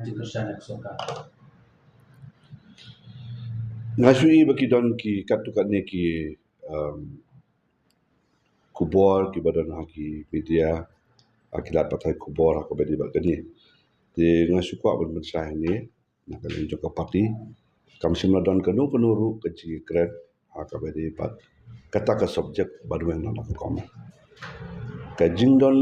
Kerjaan suka. Ngasui bagi don ki katukat ni ki kubor ki badan haki media akilat patai kubor aku bedi bagani. Di ngasu kwa ben mensah ni nak kalian joka parti kam simla don kanu penuru kecil keren haka bedi pat kata ke subjek baru yang nak komen. Kajing don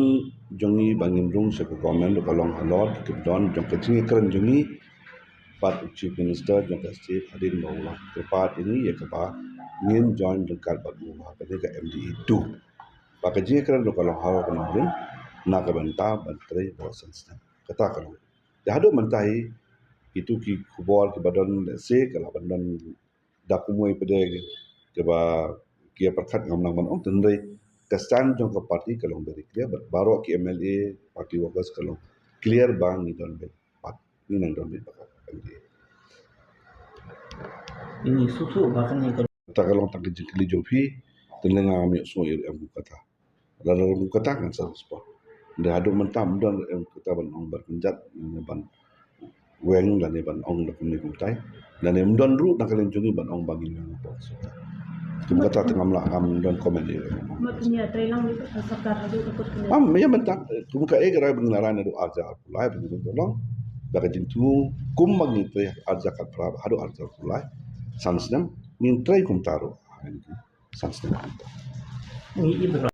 jongi bangin rung se komen do kalong halot ke don jong kecil keren jongi pat Chief Minister jong Steve Adin Baulah kepat ini ya kepa ngin join jengkat bagu haka ke MDE2 Baka jia keren do kalau hawa kemarin nak benta bantrai bosan kata kalau ya hadu mentai itu ki kubol ke badan se kalau badan dakumui pede ke ba kia perkat ngamnang man ong tendai kesan jong ke parti kalau beri clear baru ki MLA party workers kalau clear bang ni don bet pat ni nang don bet baka Ini susu bahkan yang kata kalau tak kejeli jopi telenga mi so yang kata lalu kata kan sa sport dah adu mentam dan kita ban ong berpenjat ban weng dan ban ong da kuni kutai dan don ru nak kalian jungi ban ong bagi yang apa tum kata tengah melakam dan komen dia makanya training itu sakar itu ikut kena ya mentak tum ka gerai bengaran adu arja pulai begitu tolong baka jintu kum bagi tu arja kat pra adu arja pulai sansnam min trai kum taru sansnam ini